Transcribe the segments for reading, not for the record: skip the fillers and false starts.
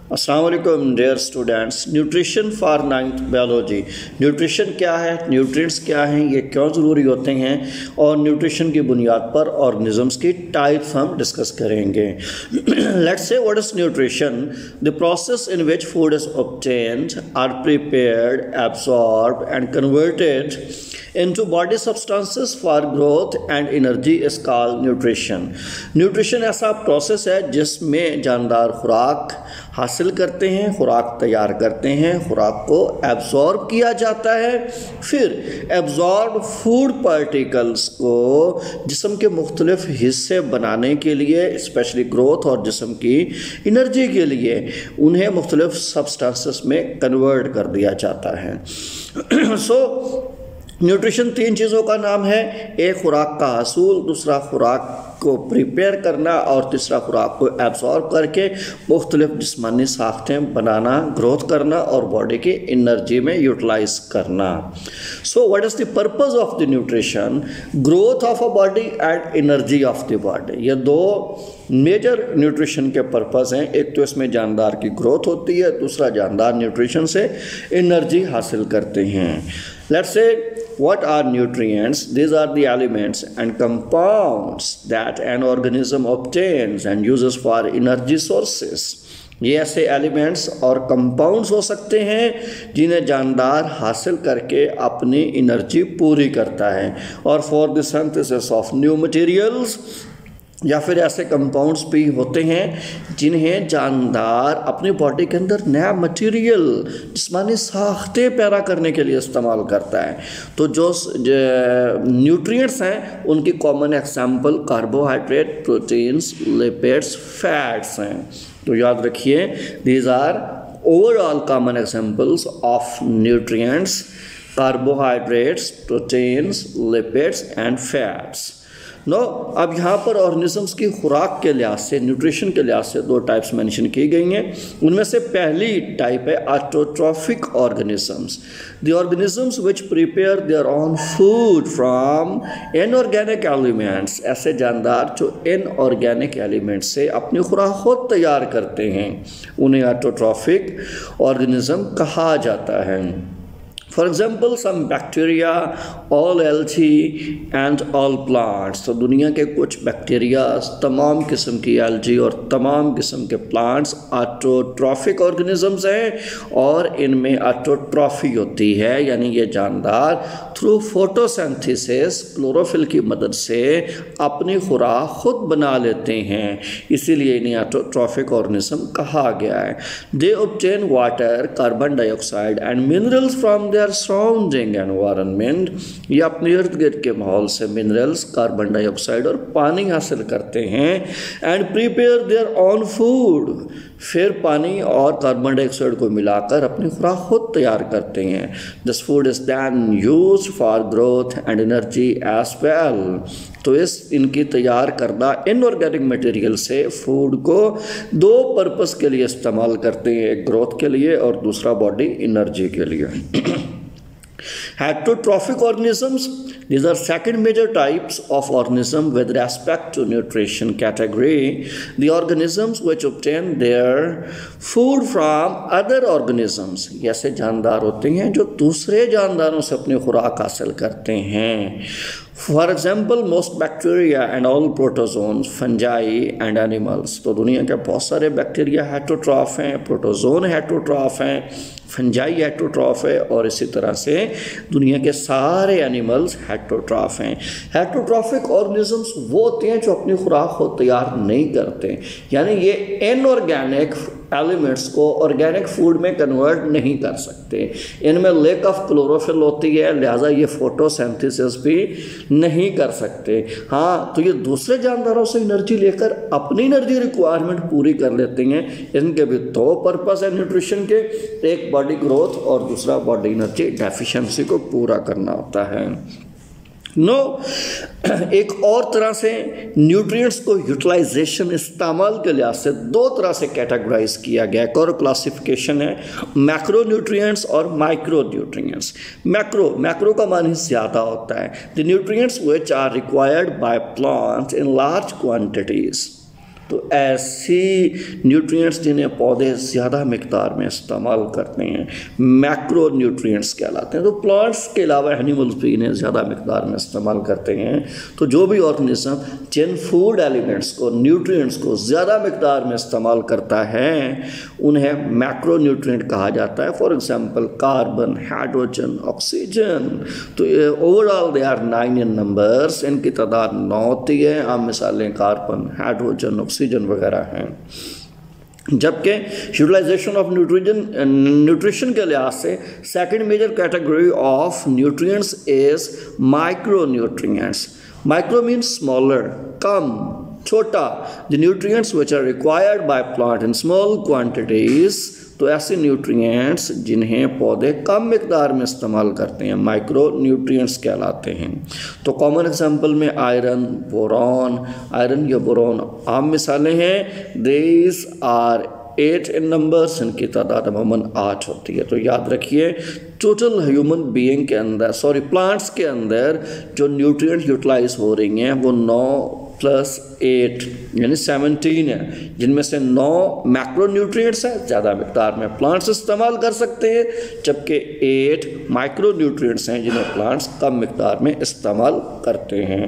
अस्सलाम वालेकुम dear students. Nutrition for ninth biology. Nutrition क्या है, न्यूट्रिएंट्स क्या हैं, ये क्यों ज़रूरी होते हैं और न्यूट्रिशन की बुनियाद पर ऑर्गेनिजम्स की टाइप्स हम डिस्कस करेंगे। Let's say what is nutrition? The process in which food is obtained or prepared, absorbed and converted into body substances for growth and energy is called nutrition। Nutrition ऐसा process है जिसमें जानदार खुराक हासिल करते हैं, खुराक तैयार करते हैं, खुराक को एब्जॉर्ब किया जाता है, फिर एब्जॉर्ब फूड पार्टिकल्स को जिस्म के मुख्तलिफ हिस्से बनाने के लिए, स्पेशली ग्रोथ और जिस्म की एनर्जी के लिए, उन्हें मुख्तलिफ सब्सटेंसेस में कन्वर्ट कर दिया जाता है। न्यूट्रिशन तीन चीज़ों का नाम है। एक खुराक का हासूल, दूसरा खुराक को प्रिपेयर करना और तीसरा खुराक को एब्जॉर्ब करके मुख्तलिफ जिस्मानी साख्तें बनाना, ग्रोथ करना और बॉडी की एनर्जी में यूटिलाइज करना। So what is the purpose of the nutrition? Growth of a body and energy of the body. ये दो मेजर न्यूट्रिशन के पर्पस हैं। एक तो इसमें जानदार की ग्रोथ होती है, दूसरा जानदार न्यूट्रिशन से एनर्जी हासिल करते हैं। Let's say what are nutrients? These are the elements and compounds that an organism obtains and uses for energy sources। ये ऐसे एलिमेंट्स और कंपाउंड्स हो सकते हैं जिन्हें जानदार हासिल करके अपनी एनर्जी पूरी करता है, और for the synthesis of new materials, या फिर ऐसे कंपाउंड्स भी होते हैं जिन्हें जानदार अपनी बॉडी के अंदर नया मटेरियल, जिस्मानी साख्तें पैदा करने के लिए इस्तेमाल करता है। तो जो न्यूट्रिएंट्स हैं उनकी common example carbohydrate, proteins, lipids, fats हैं। तो याद रखिए, these are overall common examples of nutrients: carbohydrates, proteins, lipids and fats. No, अब यहाँ पर ऑर्गेनिजम्स की खुराक के लिहाज से, न्यूट्रिशन के लिहाज से दो टाइप्स मेंशन की गई हैं। उनमें से पहली टाइप है autotrophic organisms. The organisms which prepare their own food from inorganic elements. ऐसे जानदार जो इनऑर्गेनिक एलिमेंट से अपनी खुराक खुद तैयार करते हैं, उन्हें ऑटोट्रॉफिक ऑर्गेनिज्म कहा जाता है। For example, some bacteria, all algae and all plants। तो दुनिया के कुछ बैक्टीरिया, तमाम किस्म की एल्जी और तमाम किस्म के प्लांट्स ऑटोट्रॉफिक ऑर्गेनिजम्स हैं, और इनमें ऑटोट्रॉफी होती है, यानी ये जानदार थ्रू फोटोसिंथेसिस, क्लोरोफिल की मदद से अपनी खुराक खुद बना लेते हैं, इसीलिए इन्हें ऑटोट्रॉफिक ऑर्गेनिज्म कहा गया है। They obtain water, carbon dioxide and minerals from their surrounding environment. ये अपने इर्द गिर्द के माहौल से मिनरल्स, कार्बन डाइऑक्साइड और पानी हासिल करते हैं। And prepare their own food. फिर पानी और कार्बन डाइऑक्साइड को मिलाकर अपनी खुराक खुद तैयार करते हैं। This food is then used for growth and energy as well. तो इनकी तैयार करदा इनऑर्गेनिक मटेरियल से फूड को दो पर्पस के लिए इस्तेमाल करते हैं, एक ग्रोथ के लिए और दूसरा बॉडी एनर्जी के लिए। Heterotrophic organisms, these are second major types of organism with respect to nutrition category. The organisms which obtain their food from other organisms, ऐसे जानदार होते हैं जो दूसरे जानदारों से अपनी खुराक हासिल करते हैं। For example, most bacteria and all protozoans, fungi and animals। तो दुनिया के बहुत सारे बैक्टीरिया हेटरोट्रॉफ हैं, प्रोटोजोन हेटरोट्रॉफ हैं, फंजाई हेटरोट्रॉफ है, और इसी तरह से दुनिया के सारे एनिमल्स हेटरोट्रॉफ हैं। हेटरोट्रॉफिक ऑर्गेनिजम्स वो होते हैं जो अपनी खुराक को तैयार नहीं करते, यानी ये इनऑर्गेनिक एलिमेंट्स को ऑर्गेनिक फूड में कन्वर्ट नहीं कर सकते। इनमें लैक ऑफ क्लोरोफिल होती है, लिहाजा ये फोटोसिंथेसिस भी नहीं कर सकते। हाँ, तो ये दूसरे जानदारों से एनर्जी लेकर अपनी एनर्जी रिक्वायरमेंट पूरी कर लेते हैं। इनके भी दो पर्पस है न्यूट्रिशन के, एक बॉडी ग्रोथ और दूसरा बॉडी एनर्जी डेफिशिएंसी को पूरा करना होता है। एक और तरह से न्यूट्रिएंट्स को यूटिलाइजेशन, इस्तेमाल के लिहाज से दो तरह से कैटेगराइज किया गया है। और क्लासिफिकेशन है मैक्रो न्यूट्रिएंट्स और माइक्रो न्यूट्रिएंट्स। मैक्रो का मान ही ज़्यादा होता है। The nutrients which are required by plants in large quantities. तो ऐसी न्यूट्रिएंट्स जिन्हें पौधे ज़्यादा मिकदार में इस्तेमाल करते हैं मैक्रो न्यूट्रिएंट्स कहलाते हैं। तो प्लांट्स के अलावा एनिमल्स भी इन्हें ज़्यादा मिकदार में इस्तेमाल करते हैं। तो जो भी ऑर्गेनिज्म जिन फूड एलिमेंट्स को न्यूट्रिएंट्स को ज़्यादा मिकदार में इस्तेमाल करता है उन्हें मैक्रो न्यूट्रिएंट कहा जाता है। For example carbon, hydrogen, oxygen. तो overall they are 9 in numbers, इनकी तादाद 9 होती है। आम मिसालें कार्बन, हाइड्रोजन, ऑक्सीजन वगैरह हैं। जबकि यूटिलाइजेशन ऑफ न्यूट्रिशन के लिहाज से second major category of nutrients is micro nutrients. Micro means smaller, कम, छोटा। The nutrients which are required by plant in small quantities. तो ऐसे न्यूट्रिएंट्स जिन्हें पौधे कम मिकदार में इस्तेमाल करते हैं माइक्रो न्यूट्रिएंट्स कहलाते हैं। तो कॉमन एग्जांपल में आयरन, बोरॉन, आयरन या बोरॉन आम मिसालें हैं। दीज आर 8 इन नंबर्स, इनकी तादाद अमूमन 8 होती है। तो याद रखिए टोटल ह्यूमन बीइंग के अंदर प्लांट्स के अंदर जो न्यूट्रिएंट यूटिलाइज हो रही हैं वो 9 + 8 यानी 17 है, जिनमें से 9 मैक्रो न्यूट्रिएंट्स हैं, ज़्यादा मिकदार में प्लांट्स इस्तेमाल कर सकते हैं, जबकि 8 माइक्रो न्यूट्रिएंट्स हैं जिन्हें प्लांट्स कम मिकदार में इस्तेमाल करते हैं।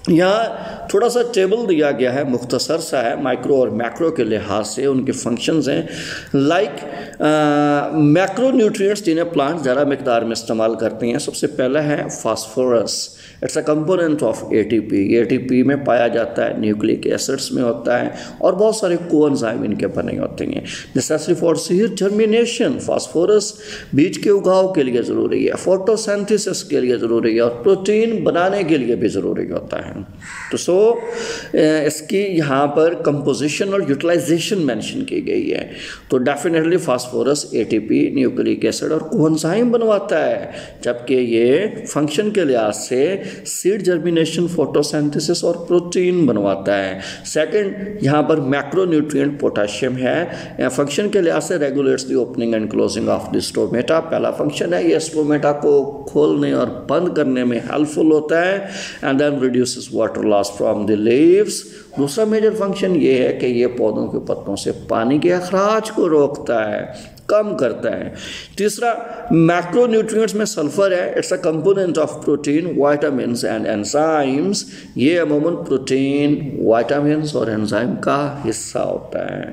यहाँ थोड़ा सा टेबल दिया गया है, मुख्तसर सा है, माइक्रो और मैक्रो के लिहाज से उनके फंक्शंस हैं। मैक्रो न्यूट्रिएंट्स जिन्हें प्लांट ज़्यादा मिकदार में इस्तेमाल करते हैं, सबसे पहला है phosphorus. It's a component of ATP. ATP में पाया जाता है, न्यूक्लिक एसिड्स में होता है और बहुत सारे कोएंजाइम इनके बने होते हैं। Necessary for seed germination. Phosphorus बीज के उगाव के लिए ज़रूरी है, फोटोसिंथेसिस के लिए ज़रूरी है और प्रोटीन बनाने के लिए भी ज़रूरी होता है। तो इसकी यहाँ पर कंपोजिशन और यूटिलाइजेशन मेंशन की गई है। तो definitely phosphorus ATP, nucleic acid और कोएंजाइम बनवाता है, जबकि ये फंक्शन के लिहाज से सीड जर्मिनेशन, फोटोसिंथेसिस और प्रोटीन बनवाता है। सेकंड यहाँ पर मैक्रो न्यूट्रिएंट पोटेशियम है। फंक्शन के लिहाज से regulates the opening and closing of the stomata. पहला फंक्शन है, ये स्टोमेटा को खोलने और बंद करने में हेल्पफुल होता है। And then reduces water loss from the leaves. दूसरा मेजर फंक्शन ये है कि ये पौधों के पत्तों से पानी के अखराज को रोकता है, कम करता है। तीसरा मैक्रो न्यूट्रिएंट्स में सल्फर है। It's a component of protein, vitamins and enzymes. ये अमूमन प्रोटीन, विटामिन्स और एंजाइम का हिस्सा होता है।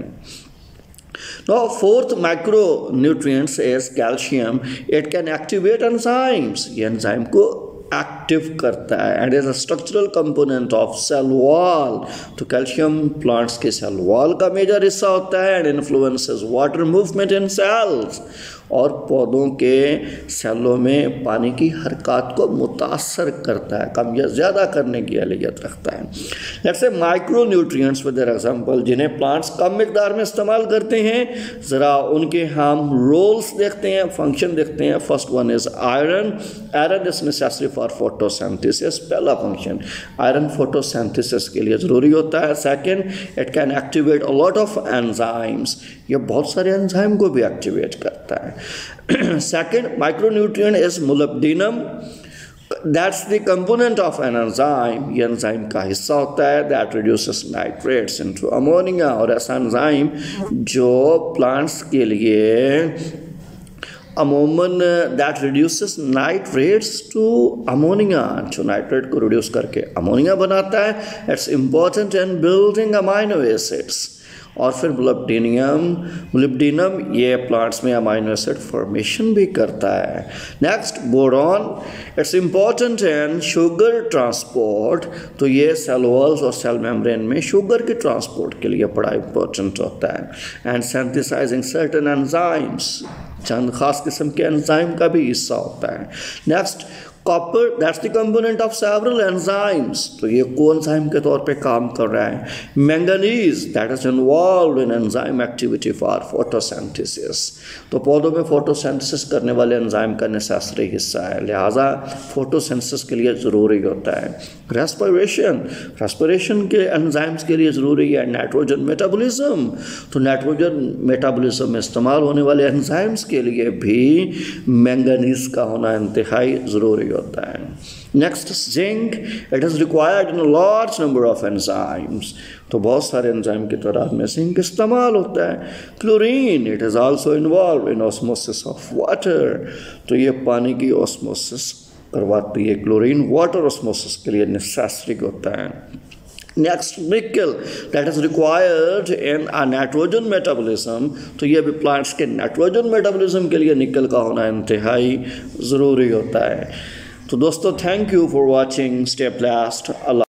Now fourth macronutrients is calcium. It can activate enzymes. ये एंजाइम को एक्टिव करता है and is a structural component of cell wall. तो कैल्शियम प्लांट्स के सेल वॉल का मेजर हिस्सा होता है and influences water movement in cells, और पौधों के सेलों में पानी की हरकत को मुतासर करता है, कम या ज़्यादा करने की अहलियत रखता है। जैसे माइक्रो न्यूट्रिएंट्स विद एग्जांपल जिन्हें प्लांट्स कम मिकदार में इस्तेमाल करते हैं, ज़रा उनके हम रोल्स देखते हैं, फंक्शन देखते हैं। First one is iron. Iron is necessary for photosynthesis. पहला फंक्शन आयरन फोटोसिंथेसिस के लिए ज़रूरी होता है। Second, it can activate a lot of enzymes. ये बहुत सारे एंजाइम को भी एक्टिवेट करता है। Second micronutrient is molybdenum. That's the component of an enzyme. ये एंजाइम का हिस्सा होता है that reduces nitrates into ammonia। और ऐसा एंजाइम जो प्लांट्स के लिए अमूमन that reduces nitrates to ammonia, जो नाइट्रेट को रिड्यूस करके अमोनिया बनाता है। It's important in building amino acids। और फिर मोलिब्डेनम ये प्लांट्स में अमाइनो एसिड फॉर्मेशन भी करता है। Next boron, it's important in sugar transport. तो ये सेल वॉल्स और सेल मेम्ब्रेन में शुगर के ट्रांसपोर्ट के लिए बड़ा इंपॉर्टेंट होता है। एंड सिंथेसाइजिंग सर्टेन एंजाइम्स, चंद खास किस्म के एंजाइम का भी हिस्सा होता है। Next copper, that's the component of several enzymes. तो ये कोएंजाइम के तौर पे काम कर रहा है। Manganese, that is involved in enzyme activity for photosynthesis. तो पौधों में फोटोसिंथेसिस करने वाले एंजाइम का नेसेसरी हिस्सा है, लिहाजा फोटोसिंथेसिस के लिए ज़रूरी होता है। रेस्पिरेशन के एंजाइम्स के लिए ज़रूरी है। नाइट्रोजन मेटाबॉलिज्म, तो नाइट्रोजन मेटाबॉलिज्म में इस्तेमाल होने वाले एंजाइम्स के लिए भी मैंगनीज का होना इंतहाई ज़रूरी होता है। Next zinc, it is required in large number of enzymes, तो बहुत सारे एंजाइम की तादाद में जिंक इस्तेमाल होता है। Chlorine, it is also involve in osmosis of water, तो ये पानी की ऑस्मोसिस करवाती है। क्लोरीन वाटर ऑस्मोसिस के लिए नेसेसरी होता है। नेक्स्ट निकल, that is required in a nitrogen metabolism, तो ये भी प्लांट्स के नाइट्रोजन मेटाबॉलिज्म के लिए निकल का होना इंतहाई ज़रूरी होता है। तो दोस्तों, thank you for watching, stay blessed, Allah.